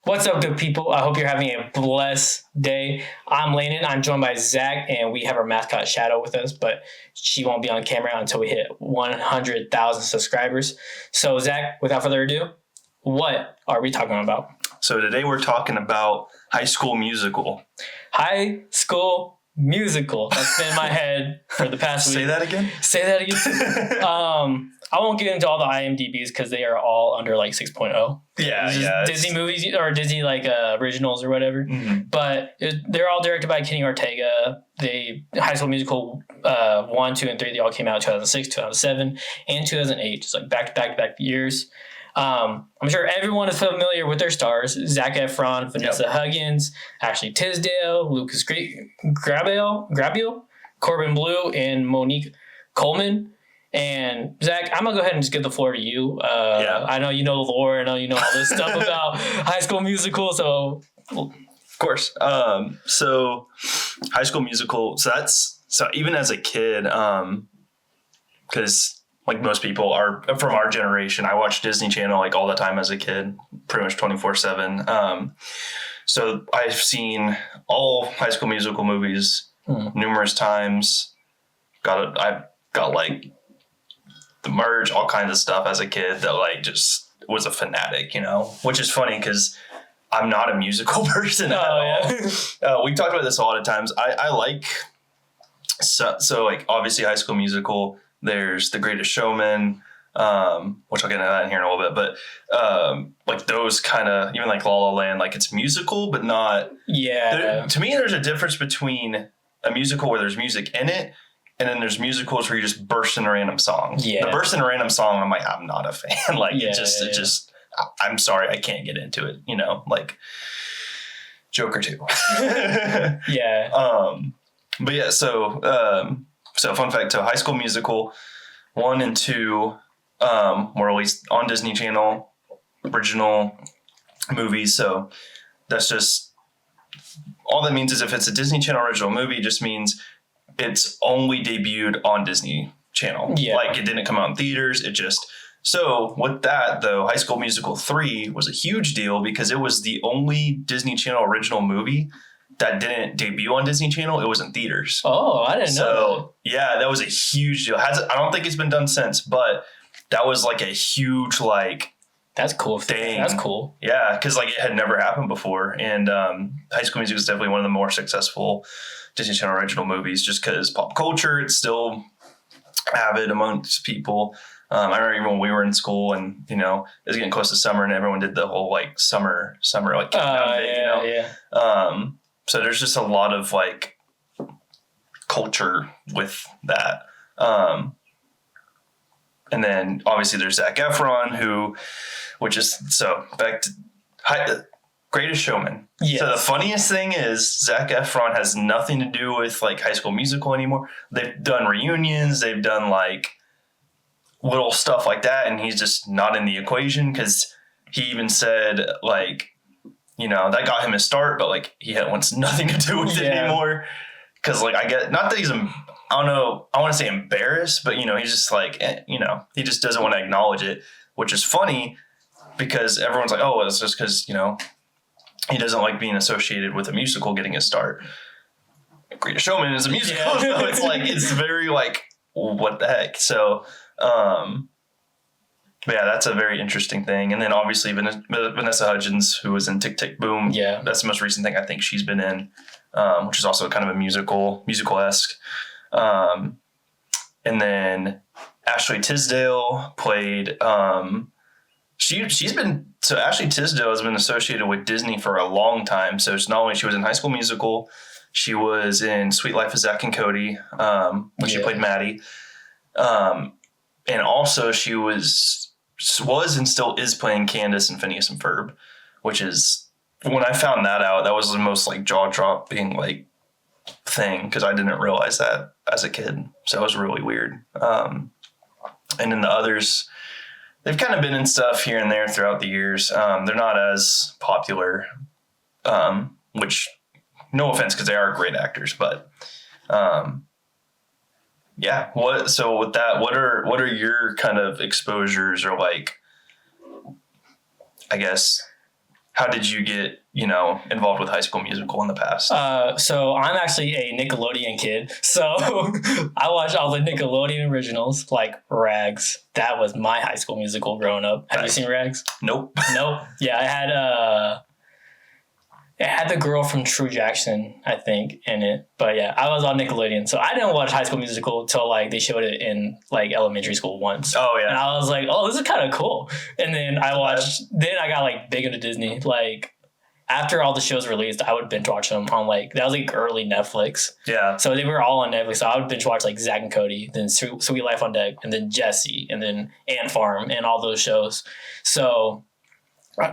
What's up, good people? I hope you're having a blessed day. I'm Landon. I'm joined by Zach, and we have our mascot Shadow with us, but she won't be on camera until we hit 100,000 subscribers. So, Zach, without further ado, what are we talking about? So today we're talking about High School Musical. High School Musical. That's been in my head for the past week. Say that again? Say that again. I won't get into all the IMDb's because they are all under like 6.0. Yeah. Disney movies or Disney originals or whatever. Mm-hmm. But they're all directed by Kenny Ortega. High School Musical 1, 2, and 3, they all came out in 2006, 2007, and 2008. Just like back years. I'm sure everyone is familiar with their stars: Zac Efron, Vanessa Hudgens, Ashley Tisdale, Lucas Grabeel, Corbin Bleu, and Monique Coleman. And Zach, I'm gonna go ahead and just give the floor to you. I know you know the lore. I know you know all this stuff about High School Musical. So, of course. So High School Musical. So even as a kid, because like most people are from our generation, I watched Disney Channel like all the time as a kid, pretty much 24/7. So I've seen all High School Musical movies numerous times. I got like the merch, all kinds of stuff as a kid that like just was a fanatic, which is funny because I'm not a musical person at all. We talked about this a lot of times. I like, so like obviously High School Musical, there's The Greatest Showman, which I'll get into that in here in a little bit, but like those kind of, even like La La Land, like it's musical, but not. Yeah. To me, there's a difference between a musical where there's music in it, and then there's musicals where you just burst in a random song. Yeah. The burst in a random song, I'm like, I'm not a fan. Like it just, I'm sorry, I can't get into it. Like Joker 2. Yeah. But yeah, so fun fact, High School Musical 1 and 2 were released on Disney Channel, original movies. So that's just, all that means is if it's a Disney Channel original movie, it just means it's only debuted on Disney Channel. Yeah. Like it didn't come out in theaters. So with that though, High School Musical 3 was a huge deal because it was the only Disney Channel original movie that didn't debut on Disney Channel. It was in theaters. Oh, I didn't know. So yeah, that was a huge deal. I don't think it's been done since, but that was like a huge that's cool thing. That's cool. Yeah, because like it had never happened before, and High School Musical is definitely one of the more successful Disney Channel original movies, just because pop culture, it's still avid amongst people. I remember even when we were in school, and it was getting close to summer, and everyone did the whole like summer like countdown day, So there's just a lot of like culture with that. And then obviously there's Zac Efron, back to Greatest Showman. Yes. So the funniest thing is Zac Efron has nothing to do with like High School Musical anymore. They've done reunions. They've done like little stuff like that. And he's just not in the equation because he even said like, that got him his start, but like he wants nothing to do with it anymore. Cause like I get, not that he's, I don't know, I want to say embarrassed, but he's just like, he just doesn't want to acknowledge it, which is funny because everyone's like, oh, it's just cause, he doesn't like being associated with a musical getting his start. Greatest Showman is a musical. Yeah. So it's like, it's very like, what the heck? So, but yeah, that's a very interesting thing. And then obviously Vanessa Hudgens, who was in Tick, Tick, Boom. Yeah. That's the most recent thing I think she's been in, which is also kind of a musical-esque. And then Ashley Tisdale played, Ashley Tisdale has been associated with Disney for a long time. So it's not only she was in High School Musical, she was in Sweet Life of Zack and Cody, when she played Maddie. And also she was and still is playing Candace in Phineas and Ferb, which is, when I found that out, that was the most like jaw-dropping like thing, because I didn't realize that as a kid. So it was really weird. And then the others, they've kind of been in stuff here and there throughout the years. They're not as popular, which, no offense, because they are great actors, but yeah. So with that, what are your kind of exposures, or like, I guess, how did you get, involved with High School Musical in the past? So I'm actually a Nickelodeon kid. So I watched all the Nickelodeon originals, like Rags. That was my High School Musical growing up. Have you seen Rags? Nope. Nope. Yeah, it had the girl from True Jackson, I think, in it. But yeah, I was on Nickelodeon. So I didn't watch High School Musical till like they showed it in like elementary school once. Oh yeah. And I was like, oh, this is kind of cool. And then I got like big into Disney. Like after all the shows released, I would binge watch them on like, that was like early Netflix. Yeah. So they were all on Netflix. So I would binge watch like Zack and Cody, then Sweet Life on Deck, and then Jessie, and then Ant Farm, and all those shows. So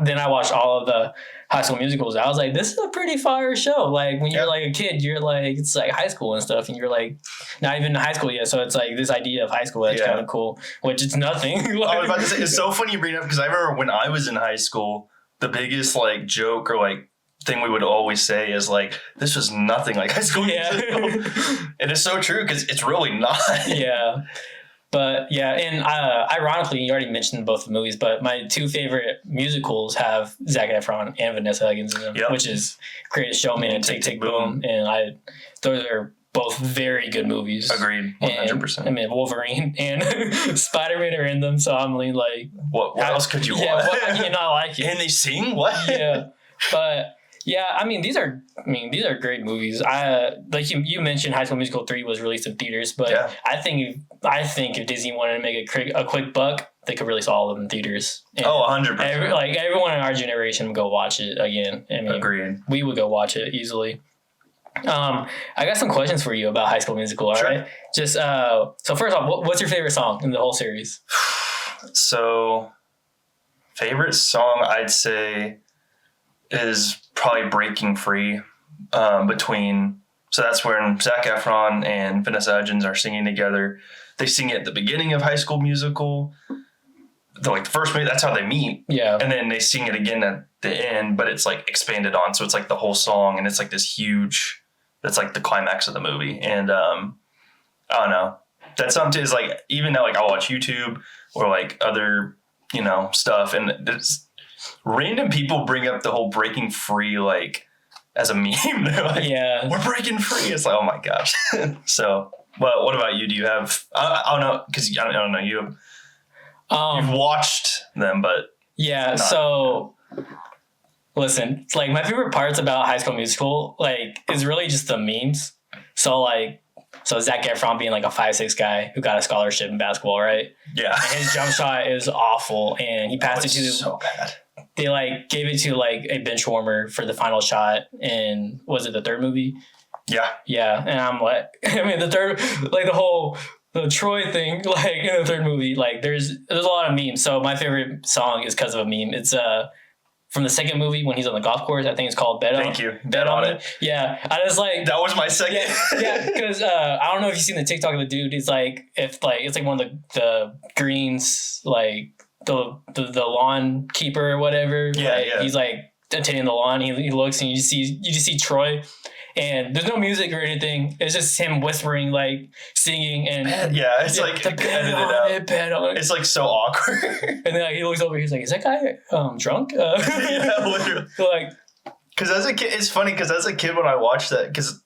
then I watched all of the High School Musicals. I was like, this is a pretty fire show. Like when you're like a kid, you're like, it's like high school and stuff, and you're like not even in high school yet. So it's like this idea of high school that's kind of cool, which it's nothing. Like, I was about to say, it's so funny you bring it up because I remember when I was in high school, the biggest like joke or like thing we would always say is like, this was nothing like High School Musical. And it's so true because it's really not. Yeah. But yeah, and ironically, you already mentioned both the movies, but my two favorite musicals have Zac Efron and Vanessa Hudgens in them, which is Greatest Showman and Tick, Tick, Boom. And those are both very good movies. Agreed, 100%. And, I mean, Wolverine and Spider-Man are in them, so I'm like... What else could you watch? want? What can you not like it? And they sing? What? Yeah, but... Yeah, I mean these are great movies. Like you mentioned, High School Musical 3 was released in theaters, but I think if Disney wanted to make a quick buck, they could release all of them in theaters. And 100%. Everyone in our generation would go watch it again. I mean, agreed. We would go watch it easily. I got some questions for you about High School Musical. All right. Just so first off, what's your favorite song in the whole series? So, favorite song I'd say is probably Breaking Free. So that's when Zac Efron and Vanessa Hudgens are singing together. They sing it at the beginning of High School Musical. The first movie, that's how they meet. Yeah. And then they sing it again at the end, but it's like expanded on. So it's like the whole song, and it's like this huge, that's like the climax of the movie. And I don't know. That's something is like, even now, like I'll watch YouTube or like other, stuff, and it's, random people bring up the whole Breaking Free like as a meme. They're like, we're breaking free. It's like, oh my gosh. So, but what about you? Do you have? I don't know, because I don't know you. You've watched them, but So, listen, it's like my favorite parts about High School Musical is really just the memes. So Zac Efron being like a 5'6" guy who got a scholarship in basketball, right? Yeah. And his jump shot is awful, and he passed it to so bad. They gave it to a bench warmer for the final shot in, was it the third movie? Yeah. Yeah. And I'm like, I mean, the third, the Troy thing, in the third movie, there's a lot of memes. So my favorite song is because of a meme. It's from the second movie when he's on the golf course. I think it's called Bet On. Thank you. Bet On It. Yeah. I was like, that was my second. Yeah. Because I don't know if you've seen the TikTok of the dude. It's it's one of the greens, the lawn keeper or whatever. Yeah. He's attending the lawn. He looks and you just see Troy, and there's no music or anything. It's just him whispering, singing, and it's edited out. Bet on it. It's so awkward. And then he looks over. He's like, "Is that guy drunk?" Yeah, literally. Because as a kid, it's funny because as a kid when I watched that, because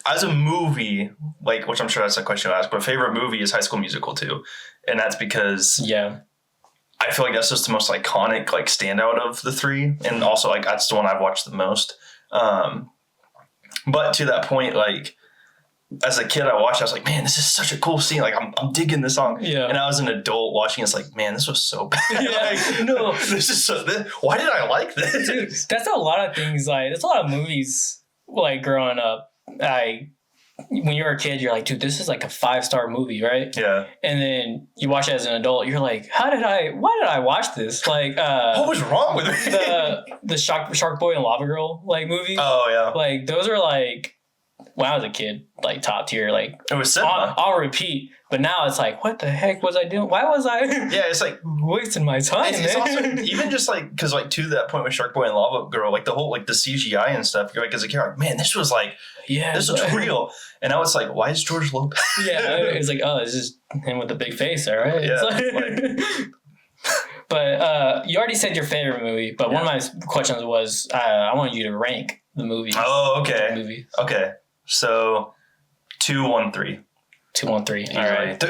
as a movie, which I'm sure that's a question to ask, but favorite movie is High School Musical 2, and that's because I feel like that's just the most iconic standout of the three, and also that's the one I've watched the most. But to that point, as a kid I watched, I was like, man, this is such a cool scene. I'm digging this song. Yeah. And I was an adult watching, it's like, man, this was so bad. Yeah. No, this is why did I like this? Dude, that's a lot of things. That's a lot of movies. Growing up, when you're a kid, you're like, dude, this is a 5-star movie, right? Yeah. And then you watch it as an adult, you're like, why did I watch this? What was wrong with me? the Shark Boy and Lava Girl movie. Oh yeah. Those are when I was a kid, top tier. It was cinema. I'll repeat. But now it's what the heck was I doing? Why was I? Yeah, it's wasting my time. It's also even just because to that point with Shark Boy and Lava Girl, the whole the CGI and stuff. You're as a kid, man, this was this was real. And now it's why is George Lopez? Yeah, it's oh, it's just him with the big face, all right. Yeah. But you already said your favorite movie, but one of my questions was I wanted you to rank the movies. Oh, okay. The movies. Okay. So 2, 1, 3. 2, 1, 3. All right.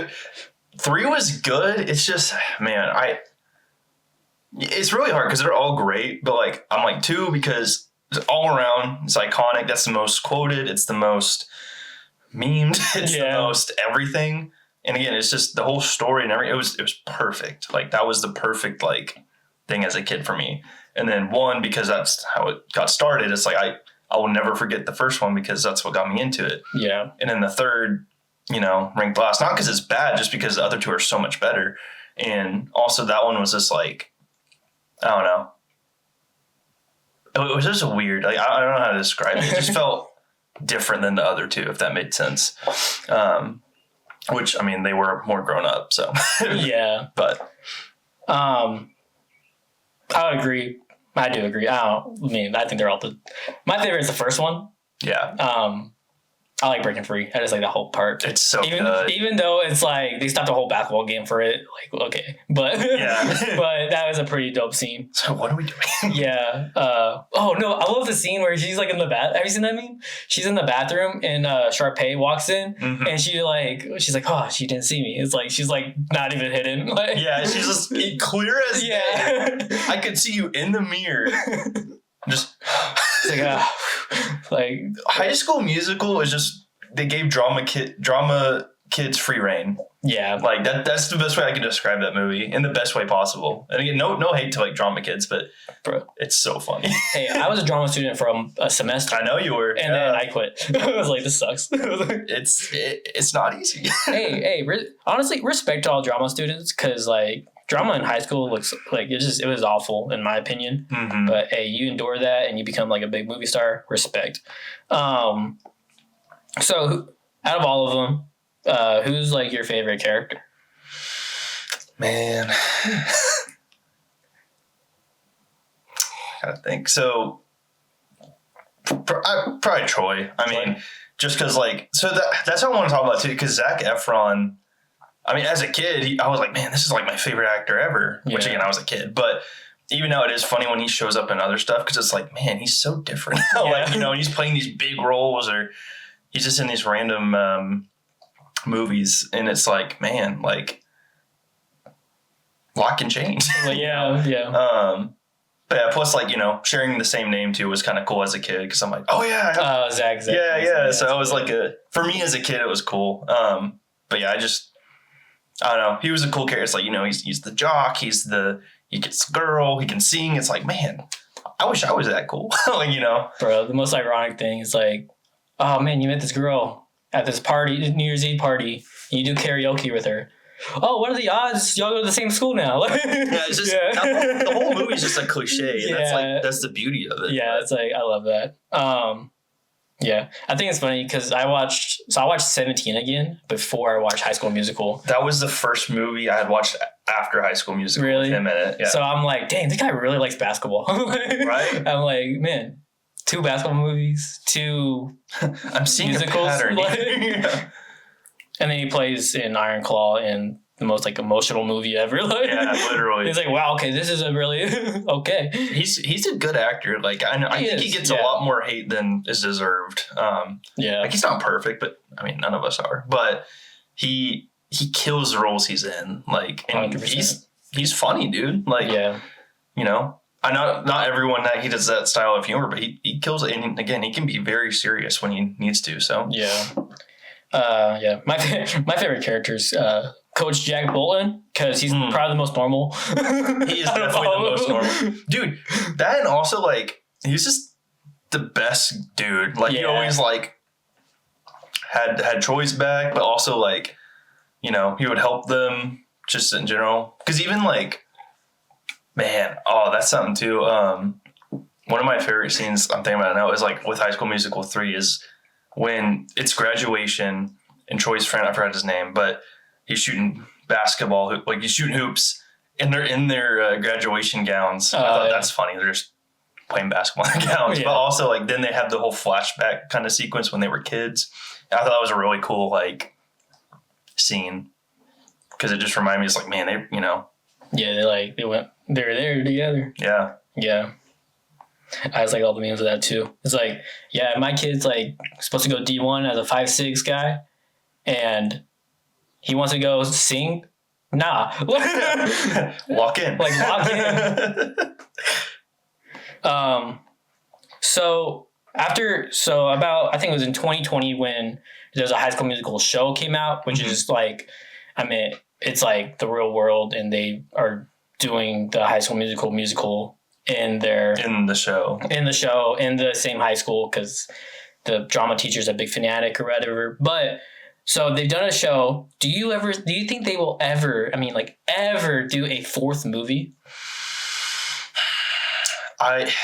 3 was good. It's just, man, it's really hard because they're all great, but like I'm like 2 because it's all around. It's iconic. That's the most quoted. It's the most memed. It's the most everything. And again, it's just the whole story and everything. It was perfect. Like that was the perfect like thing as a kid for me. And then 1 because that's how it got started. It's like I will never forget the first one because that's what got me into it. Yeah. And then the third, ranked last, not because it's bad, just because the other 2 are so much better. And also that one was just like, I don't know. It was just weird. Like I don't know how to describe it. It just felt different than the other 2, if that made sense. Which, I mean, they were more grown up, so. Yeah. But. I would agree. I do agree. I think they're all my favorite is the first one. Yeah. I like Breaking Free. I just like the whole part. It's so good. Even though it's like they stopped the whole basketball game for it. Like, okay. But but that was a pretty dope scene. So what are we doing? Yeah. Oh no, I love the scene where she's like in the bath. Have you seen that meme? She's in the bathroom and Sharpay walks in and she's like, oh, she didn't see me. It's like she's like not even hidden. Like, yeah, she's just clear as day. I could see you in the mirror. Just like High School Musical is just they gave drama kids free reign. Yeah, like that's the best way I can describe that movie in the best way possible. And again, no hate to like drama kids, but it's so funny. Hey, I was a drama student for a semester. I know you were, and then I quit. I was like, this sucks. It's not easy. Honestly, respect to all drama students because like. Drama in high school looks like it was awful in my opinion. Mm-hmm. But hey, you endure that and you become like a big movie star. Respect. So out of all of them, who's like your favorite character? Man, I gotta think. So probably Troy. I mean, just because like that's what I want to talk about too. Because Zac Efron. I mean, as a kid, I was like, man, this is like my favorite actor ever. Yeah. Which, again, I was a kid. But even now, it is funny when he shows up in other stuff because it's like, man, he's so different. Like, he's playing these big roles or he's just in these random movies. And it's like, man, like, lot can change. Well, yeah. But yeah, plus, like, sharing the same name, too, was kind of cool as a kid because I'm like, oh, yeah. Zach. Yeah. So it was like for me as a kid, it was cool. But yeah, I don't know. He was a cool character. It's like, he's the jock. He gets the girl. He can sing. It's like, man, I wish I was that cool. Bro, the most ironic thing is like, oh man, you met this girl at this party, New Year's Eve party, and you do karaoke with her. Oh, what are the odds? Y'all go to the same school now. It's just the whole movie's just a cliche. And that's the beauty of it. Yeah, it's like I love that. Yeah, I think it's funny because I watched 17 again before I watched High School Musical. That was the first movie I had watched after High School Musical. Really? With him in it. Yeah. So I'm like, dang, this guy really likes basketball. Right? I'm like, man, 2 basketball movies, 2 I'm seeing musicals. A pattern. And then he plays in Iron Claw in the most like emotional movie ever. Yeah, literally. He's like, wow, okay, this is a really okay. He's a good actor. Like I think he gets a lot more hate than is deserved. Like he's not perfect, but I mean none of us are. But he kills the roles he's in. Like and 100%. He's funny, dude. Like I know not everyone that he does that style of humor, but he kills it. And again, he can be very serious when he needs to. So my favorite characters. Coach Jack Bolton, because he's probably the most normal. He is definitely the most normal. Dude, that and also, like, he's just the best dude. Like, he always, like, had Troy's back, but also, like, he would help them just in general. Because even, like, man, that's something, too. One of my favorite scenes I'm thinking about now is, like, with High School Musical 3 is when it's graduation and Troy's friend, I forgot his name, but he's shooting basketball, like he's shooting hoops, and they're in their graduation gowns. I thought that's funny. They're just playing basketball in gowns, but also like then they have the whole flashback kind of sequence when they were kids. And I thought that was a really cool like scene because it just reminded me, it's like, man, Yeah, they were there together. Yeah. Yeah. I was like all the memes of that too. It's like, yeah, my kid's like supposed to go D1 as a 5'6" guy, and he wants to go sing. Nah. Walk in. Like walk in. So about, I think it was in 2020 when there's a High School Musical show came out, which is like, I mean, it's like the real world, and they are doing the High School musical in the show in the same high school, because the drama teacher's a big fanatic or whatever. But so they've done a show. Do you think they will ever do a fourth movie? Well,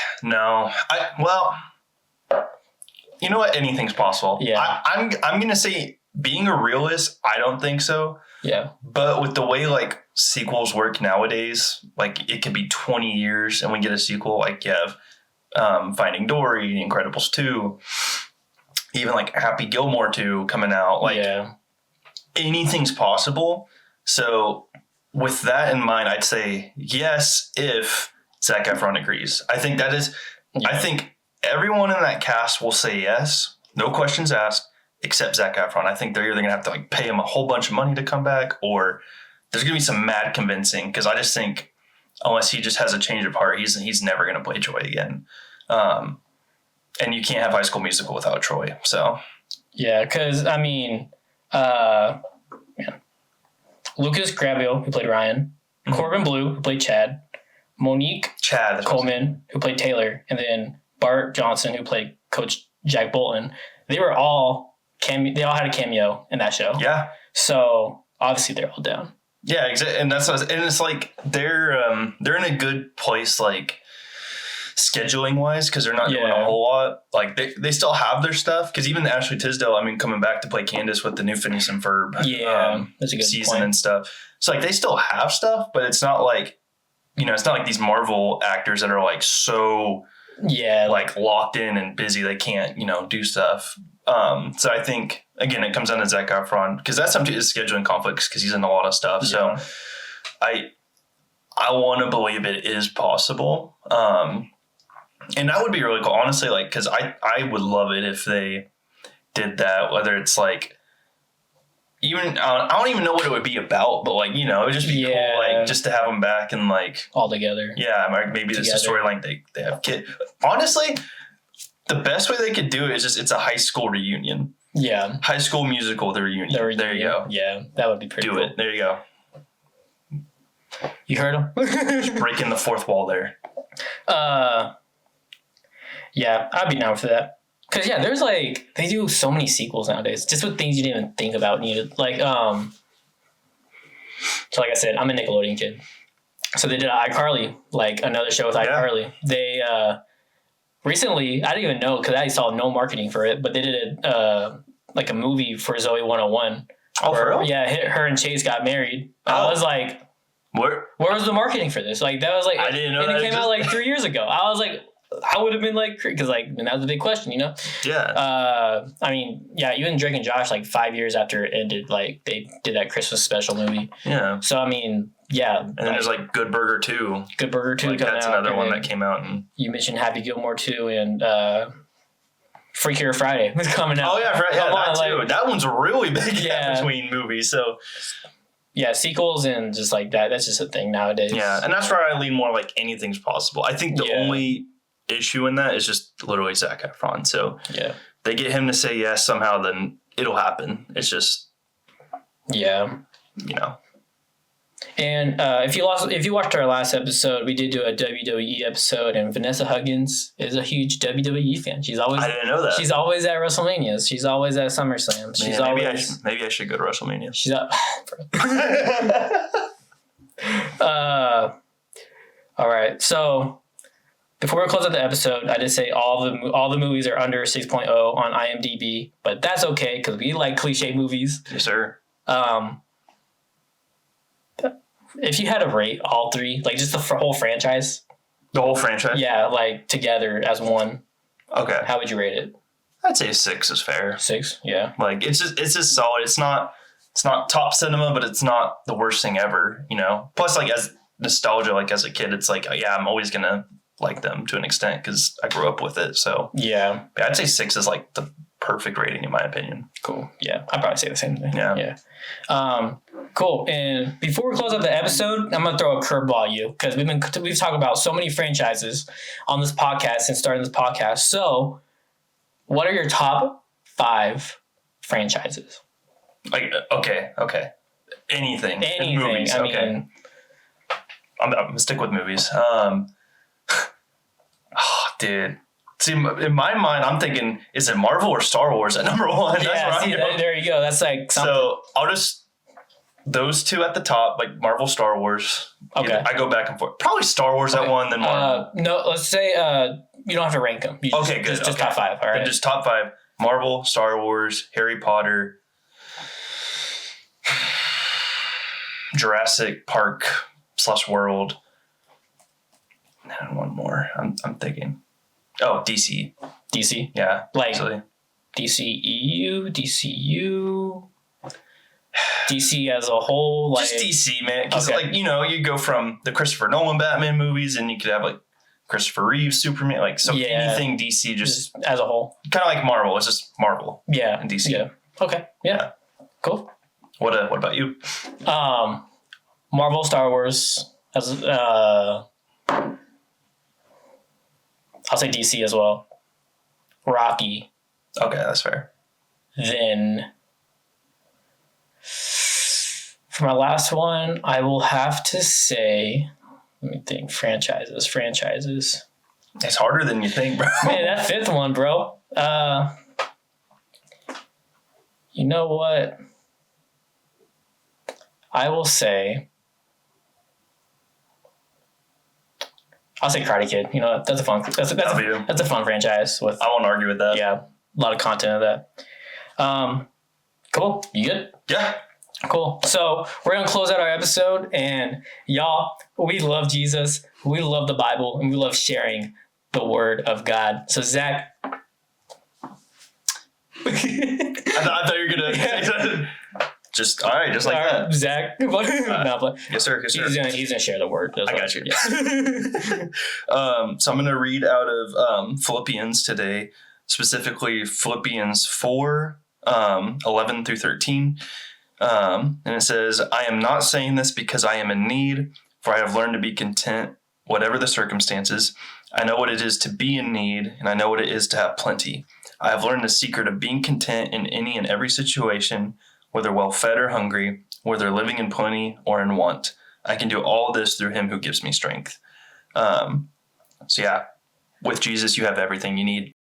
you know what? Anything's possible. Yeah. I'm going to say, being a realist, I don't think so. Yeah. But with the way like sequels work nowadays, like it could be 20 years and we get a sequel. Like you have Finding Dory, Incredibles 2, even like Happy Gilmore 2 coming out. Like anything's possible. So with that in mind, I'd say yes if Zac Efron agrees. I think that is. Yeah. I think everyone in that cast will say yes, no questions asked, except Zac Efron. I think they're either going to have to like pay him a whole bunch of money to come back, or there's going to be some mad convincing, because I just think unless he just has a change of heart, he's never going to play Troy again. And you can't have High School Musical without Troy. So yeah, because I mean, Lucas Grabeel, who played Ryan, Corbin Blue, who played Chad, Monique Coleman, who played Taylor, and then Bart Johnson, who played Coach Jack Bolton. They were all they all had a cameo in that show. Yeah. So obviously they're all down. Yeah, exactly. And it's like they're in a good place, like scheduling wise, because they're not doing a whole lot. Like they still have their stuff, because even Ashley Tisdale, I mean, coming back to play Candace with the new Phineas and Ferb that's a good season point. And stuff. So like they still have stuff, but it's not like, it's not like these Marvel actors that are like so like locked in and busy they can't do stuff. So I think again it comes down to Zac Efron, because that's something his scheduling conflicts, because he's in a lot of stuff. So I want to believe it is possible, and that would be really cool, honestly. Like, because I would love it if they did that. Whether it's like, even I don't even know what it would be about, but like it would just be cool, like just to have them back and like all together. Yeah, maybe it's a storyline they have kid. Honestly, the best way they could do it is it's a high school reunion. Yeah, High School Musical, the reunion. There you go. Yeah, that would be pretty cool. Do it. There you go. You heard him. Just breaking the fourth wall there. Yeah, I'd be down for that. Because, there's like, they do so many sequels nowadays, just with things you didn't even think about needed. Like, so like I said, I'm a Nickelodeon kid. So they did iCarly, like another show with iCarly. They, recently, I didn't even know, because I saw no marketing for it, but they did like a movie for Zoe 101. Oh, for real? Yeah, her and Chase got married. Oh. I was like, where was the marketing for this? Like, that was like, I didn't know. And it came out like 3 years ago. I was like, I would have been like, because like, that was a big question, Yeah. I mean, even Drake and Josh, like 5 years after it ended, like they did that Christmas special movie. Yeah. So I mean, and then there's like Good Burger 2. Good Burger 2. Like, that's another one that came out. And you mentioned Happy Gilmore 2 and Freakier Friday was coming out. Oh yeah, that too. Like, that one's really big between movies. So. Yeah, sequels and just like that. That's just a thing nowadays. Yeah, and that's where I lean more like anything's possible. I think the only issue in that is just literally Zac Efron. So they get him to say yes somehow, then it'll happen. It's just And if you watched our last episode, we did do a WWE episode, and Vanessa Hudgens is a huge WWE fan. I didn't know that. She's always at WrestleManias. She's always at SummerSlam. Maybe I should go to WrestleMania. She's up. All right. So before we close out the episode, I just say all the movies are under 6.0 on IMDb, but that's okay because we like cliche movies. Yes, sir. If you had to rate all three, like just the whole franchise. The whole franchise? Yeah, like together as one. Okay. How would you rate it? I'd say 6 is fair. 6, yeah. Like it's just solid. It's not top cinema, but it's not the worst thing ever, Plus, like as nostalgia. Like as a kid, it's like, yeah, I'm always gonna like them to an extent because I grew up with it. So yeah, I'd say 6 is like the perfect rating in my opinion. cool. Yeah, I'd probably say the same thing. Yeah. Cool. And before we close out the episode, I'm gonna throw a curveball at you because we've talked about so many franchises on this podcast since starting this podcast. So, what are your top 5 franchises? Like okay, anything. Movies. I mean, I'm gonna stick with movies. Dude. See, in my mind, I'm thinking, is it Marvel or Star Wars at number 1? That's there you go. That's like something. So I'll just those 2 at the top, like Marvel, Star Wars. Okay. I go back and forth. Probably Star Wars at 1, then Marvel. No, let's say you don't have to rank them. Okay, good. Just top 5. All right. Then just top 5: Marvel, Star Wars, Harry Potter, Jurassic Park / World, and one more. I'm thinking. Oh, DC. DC? Yeah. Like actually. DCEU, DCU, DC as a whole. Like, just DC, man. Because, you go from the Christopher Nolan Batman movies and you could have, like, Christopher Reeve Superman. Like, so anything DC just as a whole. Kind of like Marvel. It's just Marvel. Yeah. And DC. Yeah. Okay. Yeah. Cool. What about you? Marvel, Star Wars, as I'll say DC as well. Rocky. Okay, that's fair. Then for my last one, I will have to say, let me think, franchises. It's harder than you think, bro. Man, that 5th one, bro. You know what? I will say, I'll say Karate Kid. You know, that's a fun. That's a fun franchise. With I won't argue with that. Yeah, a lot of content of that. Cool. You good? Yeah. Cool. So we're gonna close out our episode, and y'all, we love Jesus, we love the Bible, and we love sharing the Word of God. So Zach, I thought you were gonna say something. Just all right, just like that. Zach. Yes, sir. He's gonna share the word. I got you. Yeah. So I'm gonna read out of Philippians today, specifically Philippians 4, 11 through 13. And it says, "I am not saying this because I am in need, for I have learned to be content, whatever the circumstances. I know what it is to be in need, and I know what it is to have plenty. I have learned the secret of being content in any and every situation, whether well-fed or hungry, whether living in plenty or in want. I can do all this through him who gives me strength." So yeah, with Jesus, you have everything you need.